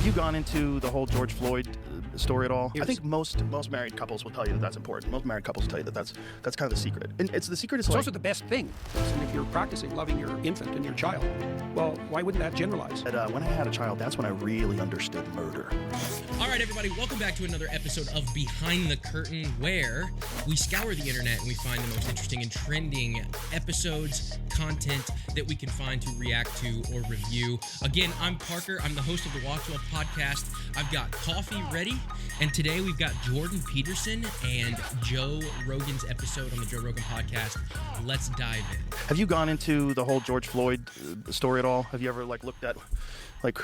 you gone into the whole George Floyd story at all? Yes. I think most married couples will tell you that that's important. Most married couples will tell you that that's kind of the secret. And it's the secret is It's like, also the best thing. And if you're practicing loving your infant and your child, well, why wouldn't that generalize? that when I had a child, that's when I really understood murder. All right, everybody, welcome back to another episode of Behind the Curtain, where we scour the internet and we find the most interesting and trending episodes, content that we can find to react to or review. Again, I'm Parker. I'm the host of the Watch Well podcast. I've got coffee ready, and today we've got Jordan Peterson and Joe Rogan's episode on the Joe Rogan podcast. Let's dive in. Have you gone into the whole George Floyd story at all? Have you ever looked at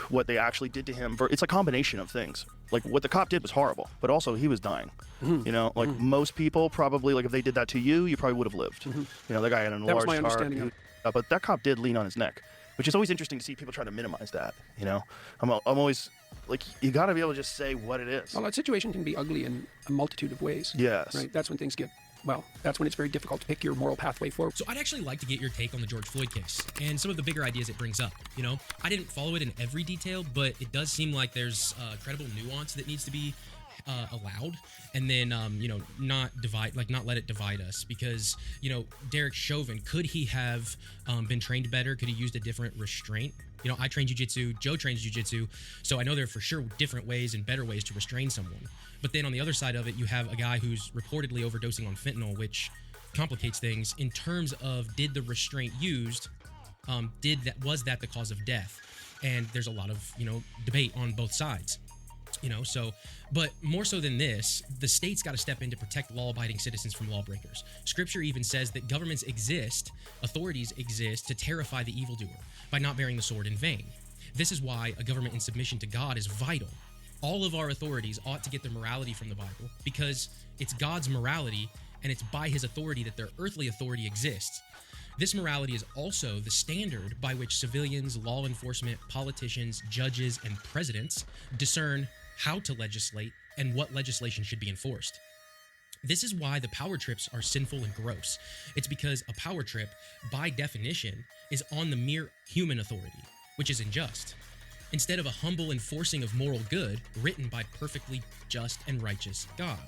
what they actually did to him? It's a combination of things. Like what the cop did was horrible, but also he was dying. You know, most people probably, if they did that to you, you probably would have lived. You know, the guy had an That was enlarged my heart. understanding of But that cop did lean on his neck, which is always interesting to see people try to minimize that. You know, I'm always you got to be able to just say what it is. Well, that situation can be ugly in a multitude of ways. Yes. Right? That's when things get, that's when it's very difficult to pick your moral pathway forward. So I'd actually like to get your take on the George Floyd case and some of the bigger ideas it brings up. You know, I didn't follow it in every detail, but it does seem like there's credible nuance that needs to be allowed, and then not let it divide us, because Derek Chauvin, could he have been trained better? Could he used a different restraint? I train jiu-jitsu, Joe trains jiu-jitsu, so I know there are for sure different ways and better ways to restrain someone. But then on the other side of it, you have a guy who's reportedly overdosing on fentanyl, which complicates things in terms of, did the restraint used, was that the cause of death? And there's a lot of debate on both sides. But more so than this, the state's got to step in to protect law-abiding citizens from lawbreakers. Scripture even says that governments exist, authorities exist to terrify the evildoer by not bearing the sword in vain. This is why a government in submission to God is vital. All of our authorities ought to get their morality from the Bible, because it's God's morality and it's by his authority that their earthly authority exists. This morality is also the standard by which civilians, law enforcement, politicians, judges, and presidents discern how to legislate and what legislation should be enforced. This is why the power trips are sinful and gross. It's because a power trip, by definition, is on the mere human authority, which is unjust, instead of a humble enforcing of moral good written by perfectly just and righteous God.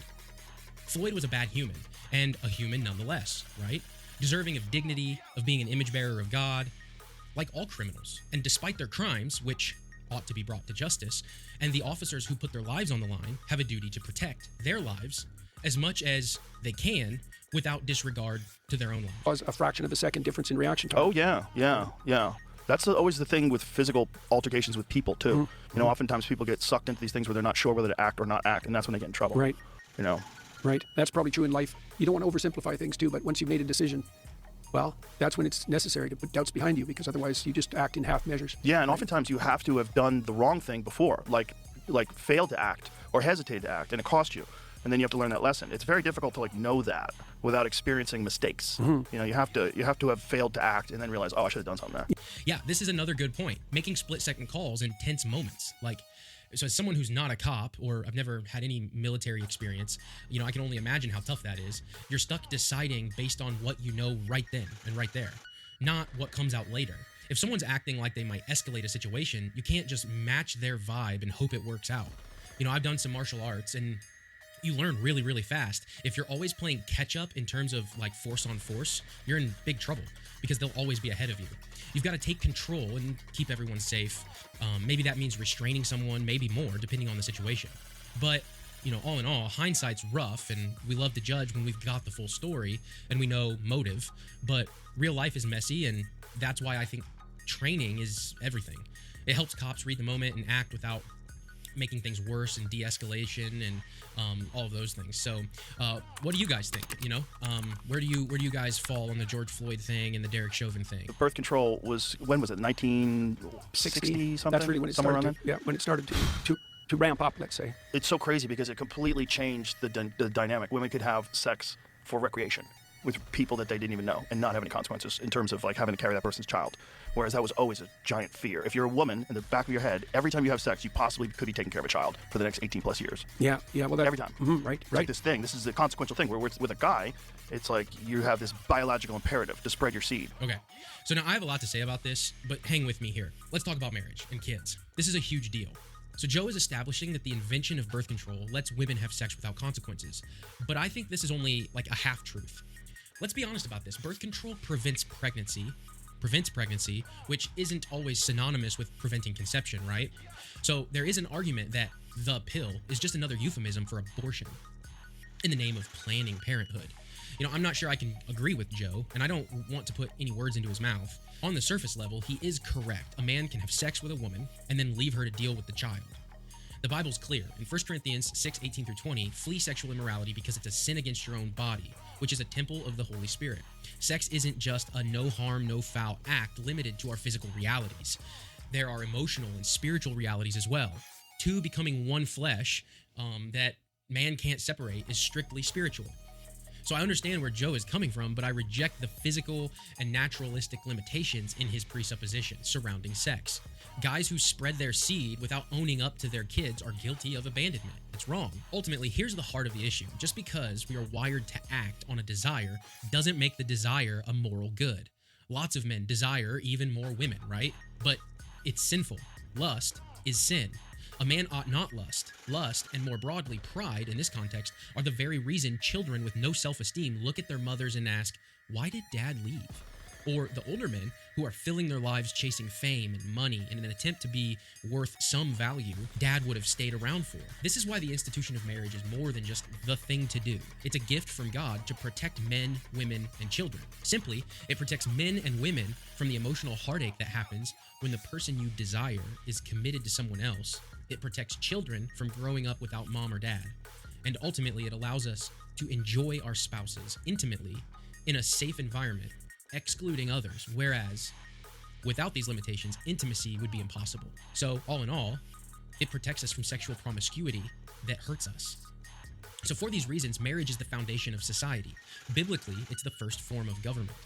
Floyd was a bad human, and a human nonetheless, right? Deserving of dignity, of being an image bearer of God, like all criminals. And despite their crimes, which ought to be brought to justice, and the officers who put their lives on the line have a duty to protect their lives as much as they can without disregard to their own lives. Was a fraction of a second difference in reaction time. Oh yeah. That's always the thing with physical altercations with people too. Oftentimes people get sucked into these things where they're not sure whether to act or not act, and that's when they get in trouble. Right. Right. That's probably true in life. You don't want to oversimplify things too, but once you've made a decision, that's when it's necessary to put doubts behind you, because otherwise you just act in half measures. Yeah, and oftentimes you have to have done the wrong thing before, like failed to act or hesitated to act, and it cost you. And then you have to learn that lesson. It's very difficult to know that without experiencing mistakes. You have to have failed to act and then realize, oh, I should have done something there. Yeah, this is another good point. Making split-second calls in tense moments. So as someone who's not a cop, or I've never had any military experience, I can only imagine how tough that is. You're stuck deciding based on what you know right then and right there, not what comes out later. If someone's acting like they might escalate a situation, you can't just match their vibe and hope it works out. I've done some martial arts, and you learn really, really fast. If you're always playing catch up in terms of force on force, you're in big trouble, because they'll always be ahead of you. You've got to take control and keep everyone safe. Maybe that means restraining someone, maybe more, depending on the situation. But, all in all, hindsight's rough, and we love to judge when we've got the full story and we know motive. But real life is messy, and that's why I think training is everything. It helps cops read the moment and act without making things worse, and de-escalation, and all of those things. So what do you guys think? Where do you guys fall on the George Floyd thing and the Derek Chauvin thing? Birth control was, when was it, 1960 something? That's really when it Somewhere started. around then? When it started to ramp up, let's say. It's so crazy because it completely changed the dynamic. Women could have sex for recreation with people that they didn't even know and not have any consequences in terms of having to carry that person's child. Whereas that was always a giant fear. If you're a woman, in the back of your head, every time you have sex, you possibly could be taking care of a child for the next 18 plus years. Yeah. Well, every time. Right. It's like this thing. This is a consequential thing where with a guy, it's like you have this biological imperative to spread your seed. Okay. So now I have a lot to say about this, but hang with me here. Let's talk about marriage and kids. This is a huge deal. So Joe is establishing that the invention of birth control lets women have sex without consequences. But I think this is only like a half-truth. Let's be honest about this. Birth control prevents pregnancy, which isn't always synonymous with preventing conception, right? So there is an argument that the pill is just another euphemism for abortion in the name of planning parenthood. You know, I'm not sure I can agree with Joe, and I don't want to put any words into his mouth. On the surface level, he is correct. A man can have sex with a woman and then leave her to deal with the child. The Bible's clear. In 1 Corinthians 6:18-20, flee sexual immorality because it's a sin against your own body, which is a temple of the Holy Spirit. Sex isn't just a no harm, no foul act limited to our physical realities. There are emotional and spiritual realities as well. Two becoming one flesh that man can't separate is strictly spiritual. So I understand where Joe is coming from, but I reject the physical and naturalistic limitations in his presuppositions surrounding sex. Guys who spread their seed without owning up to their kids are guilty of abandonment. It's wrong. Ultimately, here's the heart of the issue. Just because we are wired to act on a desire doesn't make the desire a moral good. Lots of men desire even more women, right? But it's sinful. Lust is sin. A man ought not lust. Lust, and more broadly, pride in this context, are the very reason children with no self-esteem look at their mothers and ask, "Why did dad leave?" Or the older men who are filling their lives chasing fame and money in an attempt to be worth some value dad would have stayed around for. This is why the institution of marriage is more than just the thing to do. It's a gift from God to protect men, women, and children. Simply, it protects men and women from the emotional heartache that happens when the person you desire is committed to someone else. It protects children from growing up without mom or dad. And ultimately, it allows us to enjoy our spouses intimately in a safe environment, excluding others, whereas without these limitations, intimacy would be impossible. So, all in all, it protects us from sexual promiscuity that hurts us. So for these reasons, marriage is the foundation of society. Biblically, it's the first form of government.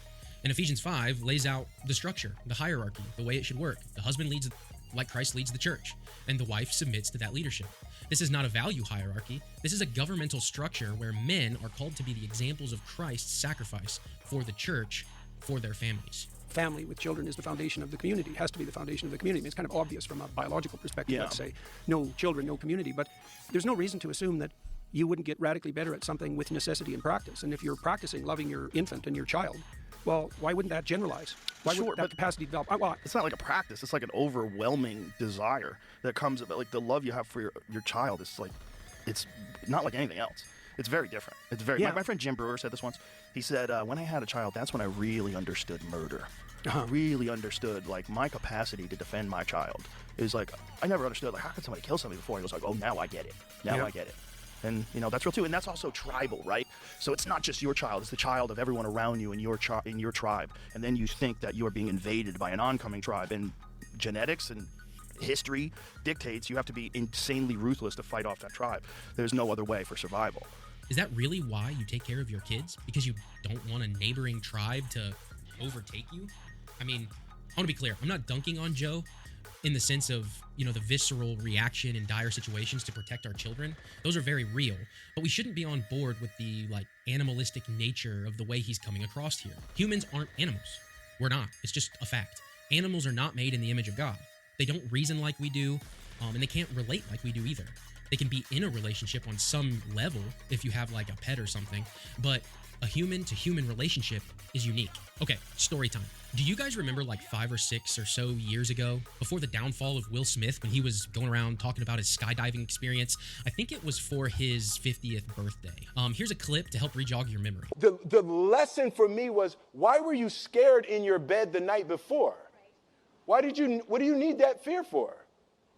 And Ephesians 5 lays out the structure, the hierarchy, the way it should work. The husband leads like Christ leads the church, and the wife submits to that leadership. This is not a value hierarchy. This is a governmental structure where men are called to be the examples of Christ's sacrifice for the church, for their families. Family with children is the foundation of the community. It has to be the foundation of the community. I mean, it's kind of obvious from a biological perspective, let's say. No children, no community. But there's no reason to assume that you wouldn't get radically better at something with necessity and practice. And if you're practicing loving your infant and your child, well, why wouldn't that generalize? Why wouldn't that capacity develop? It's not like a practice. It's like an overwhelming desire that comes about. Like the love you have for your child is like, it's not like anything else. It's very different. It's very. My friend Jim Brewer said this once. He said, when I had a child, that's when I really understood murder. Really understood like my capacity to defend my child. It was like I never understood like how could somebody kill somebody before? He was like, oh, now I get it. Now I get it. And, you know, that's real too. And that's also tribal, right? So it's not just your child. It's the child of everyone around you in your tribe. And then you think that you are being invaded by an oncoming tribe. And genetics and history dictates you have to be insanely ruthless to fight off that tribe. There's no other way for survival. Is that really why you take care of your kids? Because you don't want a neighboring tribe to overtake you? I mean, I want to be clear. I'm not dunking on Joe in the sense of, you know, the visceral reaction in dire situations to protect our children. Those are very real, but we shouldn't be on board with the like animalistic nature of the way he's coming across here. Humans aren't animals. We're not. It's just a fact. Animals are not made in the image of God. They don't reason like we do, and they can't relate like we do either. They can be in a relationship on some level if you have like a pet or something, but a human to human relationship is unique. Okay, story time. Do you guys remember like 5 or 6 or so years ago, before the downfall of Will Smith, when he was going around talking about his skydiving experience? I think it was for his 50th birthday. Here's a clip to help re-jog your memory. The lesson for me was, why were you scared in your bed the night before? What do you need that fear for?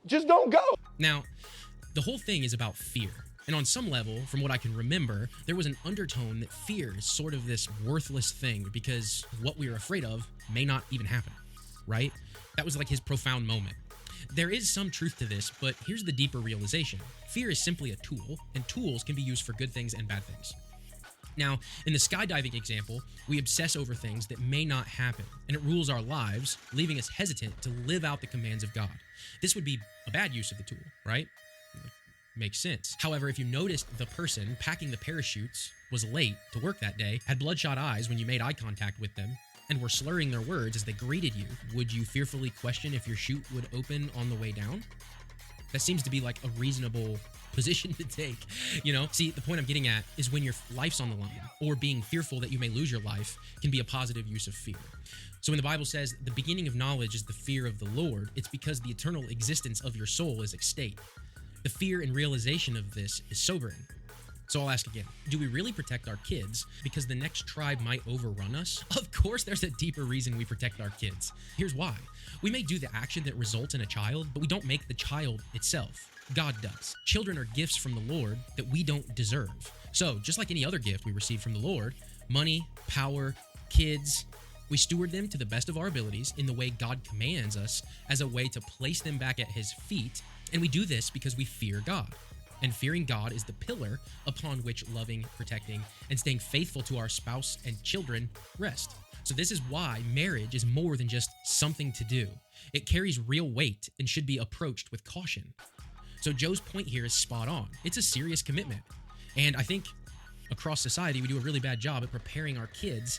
Just don't go. Now, the whole thing is about fear. And on some level, from what I can remember, there was an undertone that fear is sort of this worthless thing because what we are afraid of may not even happen, right? That was like his profound moment. There is some truth to this, but here's the deeper realization. Fear is simply a tool, and tools can be used for good things and bad things. Now, in the skydiving example, we obsess over things that may not happen, and it rules our lives, leaving us hesitant to live out the commands of God. This would be a bad use of the tool, right? Makes sense. However, if you noticed the person packing the parachutes was late to work that day, had bloodshot eyes when you made eye contact with them, and were slurring their words as they greeted you, would you fearfully question if your chute would open on the way down? That seems to be like a reasonable position to take, you know? See, the point I'm getting at is when your life's on the line or being fearful that you may lose your life can be a positive use of fear. So when the Bible says the beginning of knowledge is the fear of the Lord, it's because the eternal existence of your soul is at stake. The fear and realization of this is sobering. So I'll ask again, do we really protect our kids because the next tribe might overrun us? Of course, there's a deeper reason we protect our kids. Here's why. We may do the action that results in a child, but we don't make the child itself. God does. Children are gifts from the Lord that we don't deserve. So just like any other gift we receive from the Lord, money, power, kids, we steward them to the best of our abilities in the way God commands us as a way to place them back at his feet. And we do this because we fear God. And fearing God is the pillar upon which loving, protecting, and staying faithful to our spouse and children rest. So this is why marriage is more than just something to do. It carries real weight and should be approached with caution. So Joe's point here is spot on. It's a serious commitment. And I think across society, we do a really bad job at preparing our kids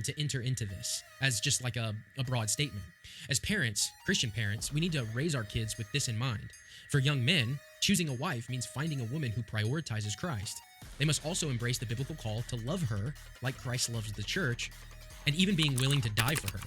to enter into this as just like a broad statement. As parents, Christian parents, we need to raise our kids with this in mind. For young men, choosing a wife means finding a woman who prioritizes Christ. They must also embrace the biblical call to love her like Christ loves the church, and even being willing to die for her.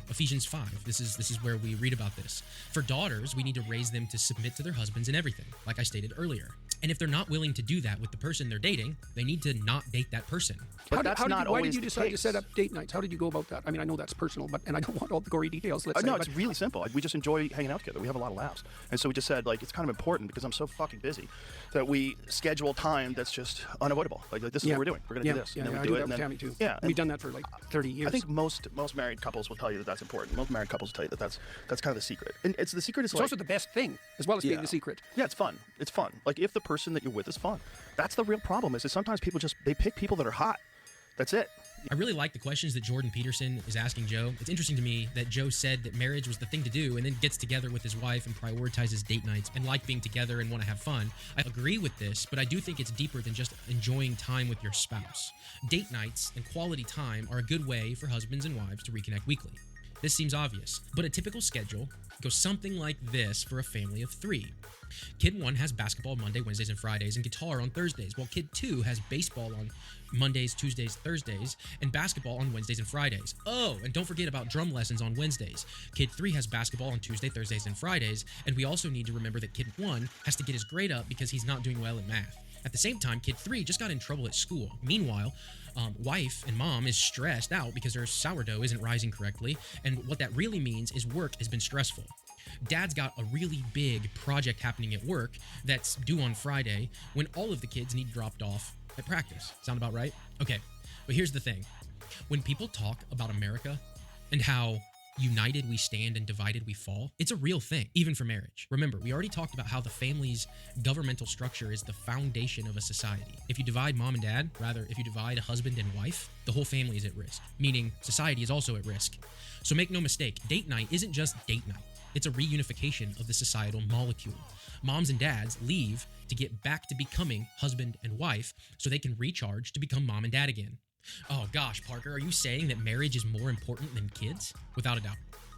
Ephesians 5. This is where we read about this. For daughters, we need to raise them to submit to their husbands in everything, like I stated earlier. And if they're not willing to do that with the person they're dating, they need to not date that person. But that's not why always did you the decide to case. set up date nights? How did you go about that? I mean, I know that's personal, and I don't want all the gory details. Let's say, No, it's really simple. We just enjoy hanging out together. We have a lot of laughs. And so we just said, like, it's kind of important because I'm so fucking busy that we schedule time that's just unavoidable. Like this is what we're doing. We're going to do this. Yeah, and then I we do do it. that And with then, Tammy, too. Yeah. We've done that for like 30 years. I think most married couples will tell you that that's important. Most married couples will tell you that that's kind of the secret. And it's the secret is it's also the best thing, as well as being the secret. Yeah, it's fun. It's fun. Like if the person that you're with is fun. That's the real problem is that sometimes people they pick people that are hot. That's it. I really like the questions that Jordan Peterson is asking Joe. It's interesting to me that Joe said that marriage was the thing to do and then gets together with his wife and prioritizes date nights and like being together and want to have fun. I agree with this, but I do think it's deeper than just enjoying time with your spouse. Date nights and quality time are a good way for husbands and wives to reconnect weekly. This seems obvious, but a typical schedule goes something like this for a family of 3. Kid 1 has basketball Monday, Wednesdays, and Fridays, and guitar on Thursdays, while Kid 2 has baseball on Mondays, Tuesdays, Thursdays, and basketball on Wednesdays and Fridays. Oh, and don't forget about drum lessons on Wednesdays. Kid 3 has basketball on Tuesday, Thursdays, and Fridays, and we also need to remember that Kid 1 has to get his grade up because he's not doing well in math. At the same time, Kid 3 just got in trouble at school. Meanwhile, wife and mom is stressed out because her sourdough isn't rising correctly, and what that really means is work has been stressful. Dad's got a really big project happening at work that's due on Friday when all of the kids need dropped off at practice. Sound about right? Okay, but here's the thing. When people talk about America and how united we stand and divided we fall, it's a real thing, even for marriage. Remember, we already talked about how the family's governmental structure is the foundation of a society. If you divide mom and dad, rather, if you divide a husband and wife, the whole family is at risk, meaning society is also at risk. So make no mistake, date night isn't just date night. It's a reunification of the societal molecule. Moms and dads leave to get back to becoming husband and wife so they can recharge to become mom and dad again. Oh gosh, Parker, are you saying that marriage is more important than kids? Without a doubt.